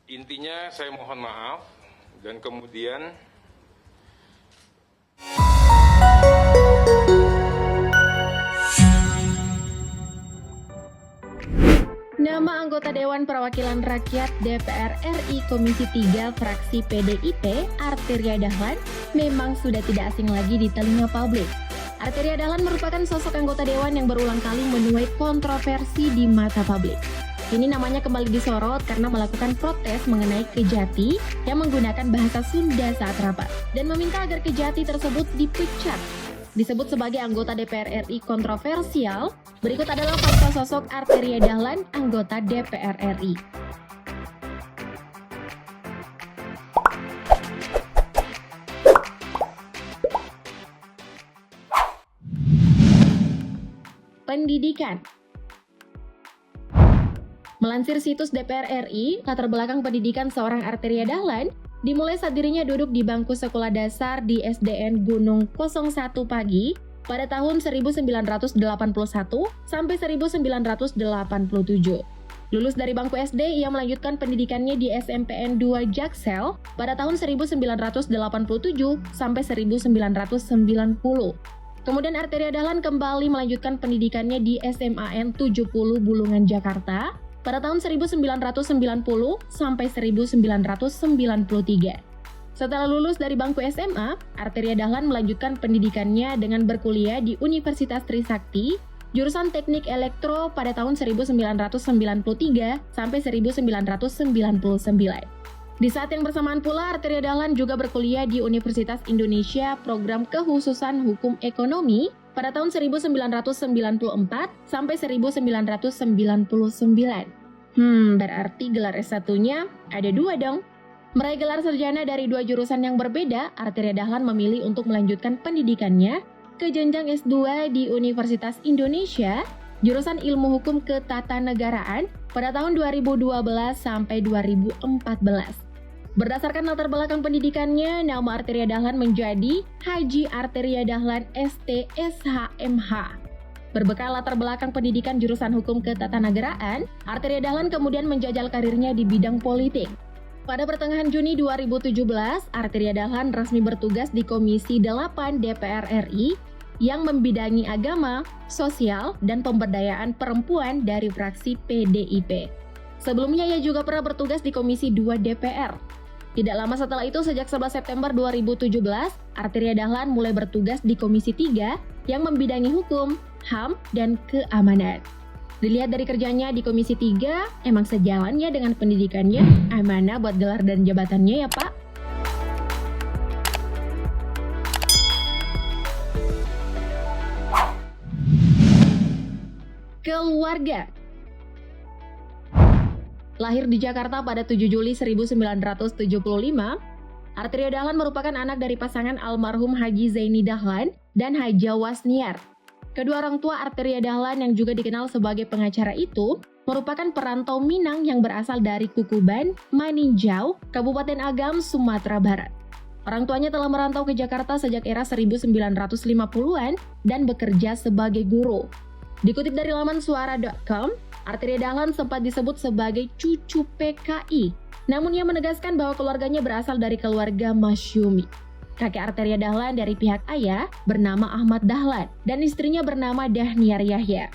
Intinya saya mohon maaf dan kemudian Nama anggota Dewan Perwakilan Rakyat DPR RI Komisi 3 fraksi PDIP, Arteria Dahlan, memang sudah tidak asing lagi di telinga publik. Arteria Dahlan merupakan sosok anggota Dewan yang berulang kali menuai kontroversi di mata publik. Kini namanya kembali disorot karena melakukan protes mengenai Kejati yang menggunakan bahasa Sunda saat rapat dan meminta agar Kejati tersebut dipecat. Disebut sebagai anggota DPR RI kontroversial, berikut adalah fakta sosok Arteria Dahlan, anggota DPR RI. Pendidikan. Melansir situs DPR RI, latar belakang pendidikan seorang Arteria Dahlan dimulai saat dirinya duduk di bangku sekolah dasar di SDN Gunung 01 Pagi pada tahun 1981 sampai 1987. Lulus dari bangku SD, ia melanjutkan pendidikannya di SMPN 2 Jaksel pada tahun 1987 sampai 1990. Kemudian Arteria Dahlan kembali melanjutkan pendidikannya di SMAN 70 Bulungan Jakarta pada tahun 1990 sampai 1993. Setelah lulus dari bangku SMA, Arteria Dahlan melanjutkan pendidikannya dengan berkuliah di Universitas Trisakti, jurusan Teknik Elektro pada tahun 1993 sampai 1999. Di saat yang bersamaan pula, Arteria Dahlan juga berkuliah di Universitas Indonesia Program Kekhususan Hukum Ekonomi pada tahun 1994 sampai 1999. Berarti gelar S1-nya ada 2 dong. Meraih gelar sarjana dari 2 jurusan yang berbeda, Arteria Dahlan memilih untuk melanjutkan pendidikannya ke jenjang S2 di Universitas Indonesia, jurusan Ilmu Hukum Ketatanegaraan pada tahun 2012 sampai 2014. Berdasarkan latar belakang pendidikannya, nama Arteria Dahlan menjadi Haji Arteria Dahlan ST SHMH. Berbekal latar belakang pendidikan jurusan Hukum Ketatanegaraan, Arteria Dahlan kemudian menjajal karirnya di bidang politik. Pada pertengahan Juni 2017, Arteria Dahlan resmi bertugas di Komisi 8 DPR RI yang membidangi agama, sosial, dan pemberdayaan perempuan dari fraksi PDIP. Sebelumnya ia juga pernah bertugas di Komisi 2 DPR. Tidak lama setelah itu, sejak 11 September 2017, Arteria Dahlan mulai bertugas di Komisi 3 yang membidangi hukum, HAM, dan keamanan. Dilihat dari kerjanya di Komisi 3, emang sejalannya dengan pendidikannya, mana buat gelar dan jabatannya ya Pak? Keluarga. Lahir di Jakarta pada 7 Juli 1975, Arteria Dahlan merupakan anak dari pasangan almarhum Haji Zaini Dahlan dan Haja Wasniar. Kedua orang tua Arteria Dahlan yang juga dikenal sebagai pengacara itu merupakan perantau Minang yang berasal dari Kukuban, Maninjau, Kabupaten Agam, Sumatera Barat. Orang tuanya telah merantau ke Jakarta sejak era 1950-an dan bekerja sebagai guru. Dikutip dari laman suara.com, Arteria Dahlan sempat disebut sebagai cucu PKI. Namun ia menegaskan bahwa keluarganya berasal dari keluarga Masyumi. Kakek Arteria Dahlan dari pihak ayah bernama Ahmad Dahlan dan istrinya bernama Dahniar Yahya.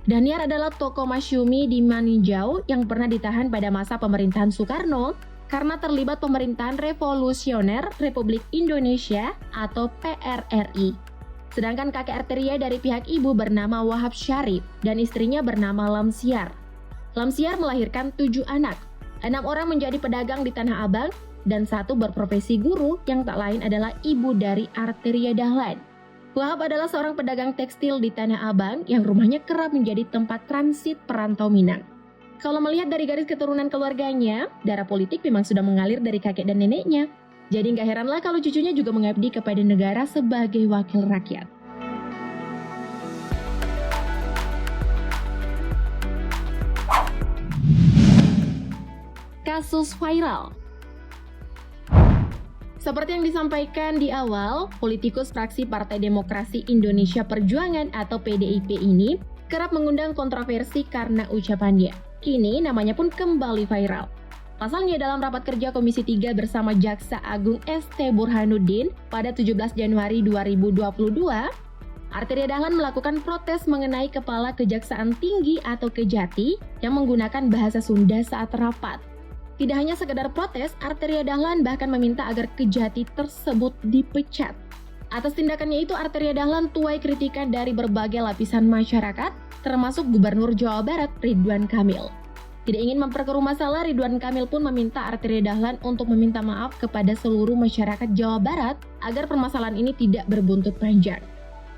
Dahniar adalah tokoh Masyumi di Maninjau yang pernah ditahan pada masa pemerintahan Soekarno karena terlibat pemerintahan revolusioner Republik Indonesia atau PRRI. Sedangkan kakek Arteria dari pihak ibu bernama Wahab Syarif dan istrinya bernama Lamsiar. Lamsiar melahirkan 7 anak. 6 orang menjadi pedagang di Tanah Abang dan 1 berprofesi guru yang tak lain adalah ibu dari Arteria Dahlan. Wahab adalah seorang pedagang tekstil di Tanah Abang yang rumahnya kerap menjadi tempat transit perantau Minang. Kalau melihat dari garis keturunan keluarganya, darah politik memang sudah mengalir dari kakek dan neneknya. Jadi nggak heranlah kalau cucunya juga mengabdi kepada negara sebagai wakil rakyat. Kasus viral. Seperti yang disampaikan di awal, politikus fraksi Partai Demokrasi Indonesia Perjuangan atau PDIP ini kerap mengundang kontroversi karena ucapannya. Kini namanya pun kembali viral. Pasalnya dalam rapat kerja Komisi 3 bersama Jaksa Agung ST Burhanuddin pada 17 Januari 2022, Arteria Dahlan melakukan protes mengenai Kepala Kejaksaan Tinggi atau Kejati yang menggunakan bahasa Sunda saat rapat. Tidak hanya sekedar protes, Arteria Dahlan bahkan meminta agar Kejati tersebut dipecat. Atas tindakannya itu, Arteria Dahlan tuai kritikan dari berbagai lapisan masyarakat, termasuk Gubernur Jawa Barat Ridwan Kamil. Tidak ingin memperkeruh masalah, Ridwan Kamil pun meminta Arteria Dahlan untuk meminta maaf kepada seluruh masyarakat Jawa Barat agar permasalahan ini tidak berbuntut panjang.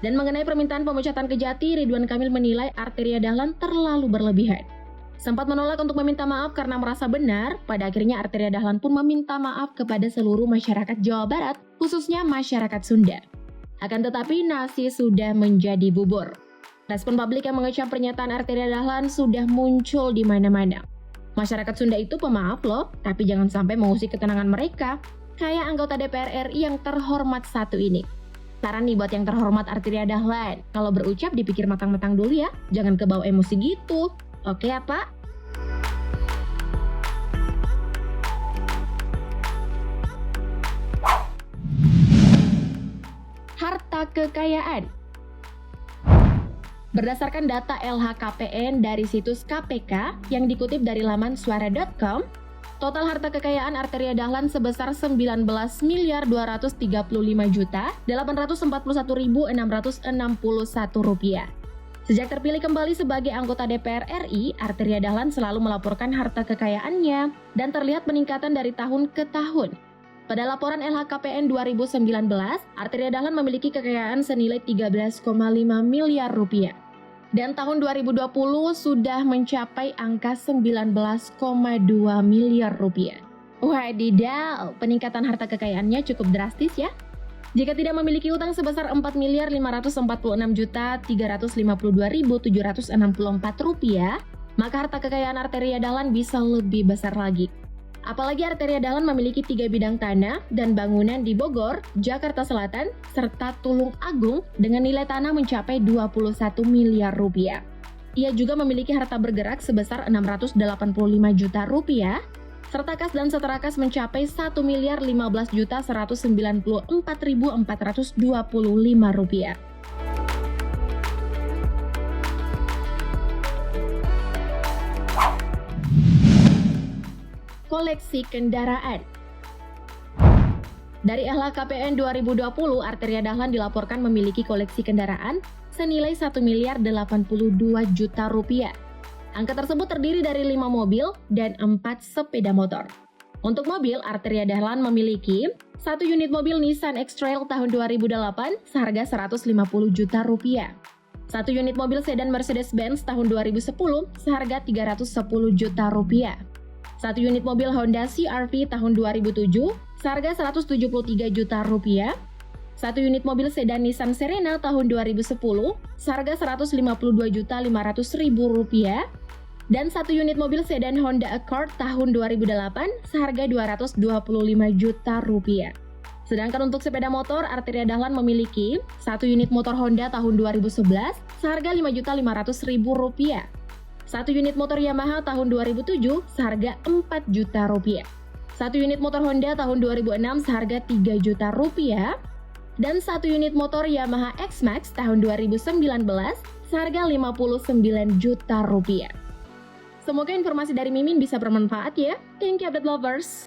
Dan mengenai permintaan pemecatan Kejati, Ridwan Kamil menilai Arteria Dahlan terlalu berlebihan. Sempat menolak untuk meminta maaf karena merasa benar, pada akhirnya Arteria Dahlan pun meminta maaf kepada seluruh masyarakat Jawa Barat, khususnya masyarakat Sunda. Akan tetapi nasi sudah menjadi bubur. Respon publik yang mengecam pernyataan Arteria Dahlan sudah muncul di mana-mana. Masyarakat Sunda itu pemaaf loh, tapi jangan sampai mengusik ketenangan mereka, kayak anggota DPR RI yang terhormat satu ini. Saran nih buat yang terhormat Arteria Dahlan, kalau berucap dipikir matang-matang dulu ya, jangan kebawa emosi gitu. Oke ya Pak? Harta kekayaan. Berdasarkan data LHKPN dari situs KPK yang dikutip dari laman suara.com, total harta kekayaan Arteria Dahlan sebesar 19.235.841.661 rupiah. Sejak terpilih kembali sebagai anggota DPR RI, Arteria Dahlan selalu melaporkan harta kekayaannya dan terlihat peningkatan dari tahun ke tahun. Pada laporan LHKPN 2019, Arteria Dahlan memiliki kekayaan senilai 13,5 miliar rupiah. Dan tahun 2020 sudah mencapai angka 19,2 miliar rupiah. Wadidaw, peningkatan harta kekayaannya cukup drastis ya. Jika tidak memiliki utang sebesar 4.546.352.764 rupiah, maka harta kekayaan Arteria Dahlan bisa lebih besar lagi. Apalagi Arteria Dahlan memiliki 3 bidang tanah dan bangunan di Bogor, Jakarta Selatan, serta Tulung Agung dengan nilai tanah mencapai 21 miliar rupiah. Ia juga memiliki harta bergerak sebesar 685 juta rupiah, serta kas dan setara kas mencapai 1.015.194.425 rupiah. Koleksi kendaraan. Dari LHKPN 2020, Arteria Dahlan dilaporkan memiliki koleksi kendaraan senilai 1.082 juta rupiah. Angka tersebut terdiri dari 5 mobil dan 4 sepeda motor. Untuk mobil, Arteria Dahlan memiliki 1 unit mobil Nissan X-Trail tahun 2008 seharga 150 juta rupiah. 1 unit mobil sedan Mercedes-Benz tahun 2010 seharga 310 juta rupiah. 1 unit mobil Honda CR-V tahun 2007 seharga 173 juta rupiah. 1 unit mobil sedan Nissan Serena tahun 2010 seharga 152.500.000 rupiah. Dan 1 unit mobil sedan Honda Accord tahun 2008 seharga 225 juta rupiah. Sedangkan untuk sepeda motor, Arteria Dahlan memiliki 1 unit motor Honda tahun 2011 seharga 5.500.000 rupiah. 1 unit motor Yamaha tahun 2007 seharga 4 juta rupiah. 1 unit motor Honda tahun 2006 seharga 3 juta rupiah. Dan 1 unit motor Yamaha X-Max tahun 2019 seharga 59 juta rupiah. Semoga informasi dari Mimin bisa bermanfaat ya. Thank you update lovers.